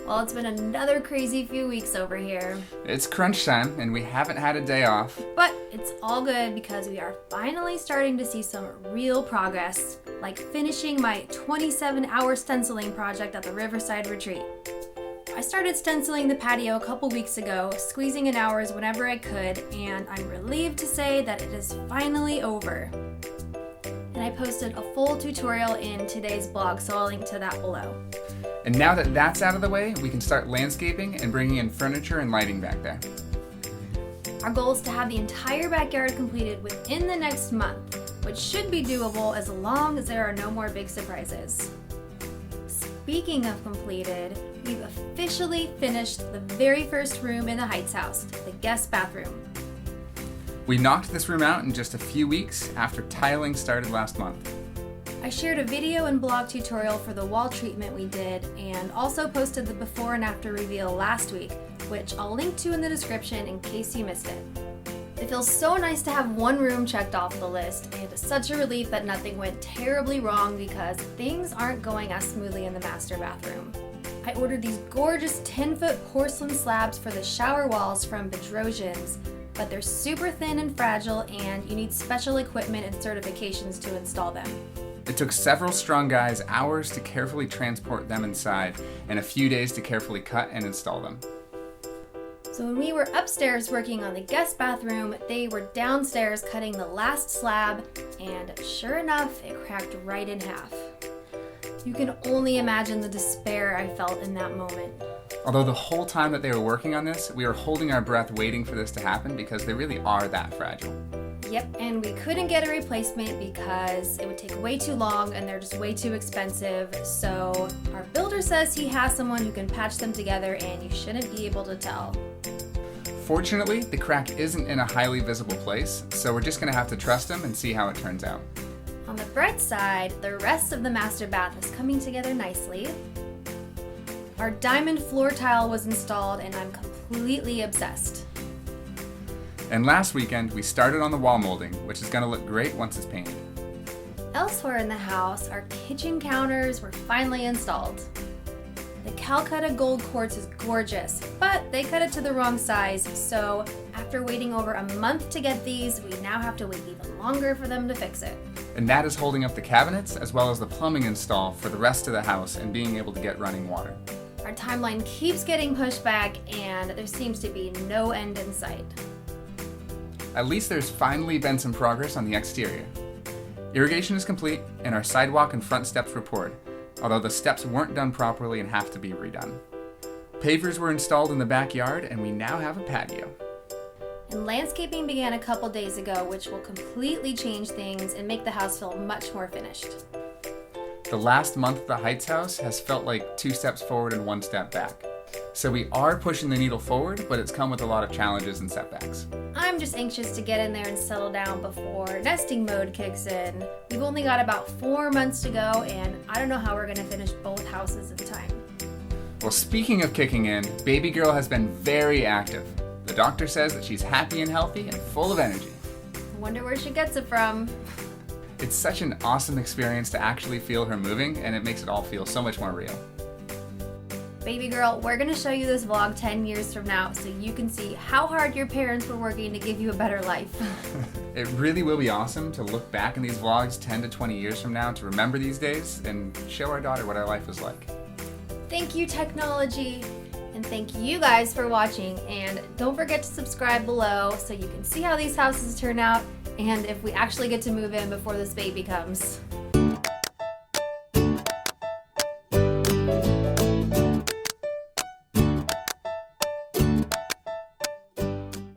Well, it's been another crazy few weeks over here. It's crunch time, and we haven't had a day off. But it's all good because we are finally starting to see some real progress, like finishing my 27-hour stenciling project at the Riverside Retreat. I started stenciling the patio a couple weeks ago, squeezing in hours whenever I could, and I'm relieved to say that it is finally over. And I posted a full tutorial in today's blog, so I'll link to that below. And now that that's out of the way, we can start landscaping and bringing in furniture and lighting back there. Our goal is to have the entire backyard completed within the next month, which should be doable as long as there are no more big surprises. Speaking of completed, we've officially finished the very first room in the Heights house, the guest bathroom. We knocked this room out in just a few weeks after tiling started last month. I shared a video and blog tutorial for the wall treatment we did, and also posted the before and after reveal last week, which I'll link to in the description in case you missed it. It feels so nice to have one room checked off the list, and it's such a relief that nothing went terribly wrong because things aren't going as smoothly in the master bathroom. I ordered these gorgeous 10-foot porcelain slabs for the shower walls from Bedrosians, but they're super thin and fragile, and you need special equipment and certifications to install them. It took several strong guys hours to carefully transport them inside and a few days to carefully cut and install them. So when we were upstairs working on the guest bathroom, they were downstairs cutting the last slab, and sure enough, it cracked right in half. You can only imagine the despair I felt in that moment. Although the whole time that they were working on this, we were holding our breath waiting for this to happen because they really are that fragile. Yep, and we couldn't get a replacement because it would take way too long and they're just way too expensive. So our builder says he has someone who can patch them together and you shouldn't be able to tell. Fortunately, the crack isn't in a highly visible place, so we're just going to have to trust him and see how it turns out. On the bright side, the rest of the master bath is coming together nicely. Our diamond floor tile was installed and I'm completely obsessed. And last weekend, we started on the wall molding, which is going to look great once it's painted. Elsewhere in the house, our kitchen counters were finally installed. The Calcutta gold quartz is gorgeous, but they cut it to the wrong size, so after waiting over a month to get these, we now have to wait even longer for them to fix it. And that is holding up the cabinets as well as the plumbing install for the rest of the house and being able to get running water. Our timeline keeps getting pushed back and there seems to be no end in sight. At least there's finally been some progress on the exterior. Irrigation is complete and our sidewalk and front steps were poured, although the steps weren't done properly and have to be redone. Pavers were installed in the backyard and we now have a patio. And landscaping began a couple days ago, which will completely change things and make the house feel much more finished. The last month of the Heights house has felt like 2 steps forward and 1 step back. So we are pushing the needle forward, but it's come with a lot of challenges and setbacks. I'm just anxious to get in there and settle down before nesting mode kicks in. We've only got about 4 months to go, and I don't know how we're going to finish both houses in time. Well, speaking of kicking in, baby girl has been very active. The doctor says that she's happy and healthy and full of energy. I wonder where she gets it from. It's such an awesome experience to actually feel her moving, and it makes it all feel so much more real. Baby girl, we're going to show you this vlog 10 years from now so you can see how hard your parents were working to give you a better life. It really will be awesome to look back in these vlogs 10 to 20 years from now to remember these days and show our daughter what our life was like. Thank you, technology, and thank you guys for watching, and don't forget to subscribe below so you can see how these houses turn out and if we actually get to move in before this baby comes.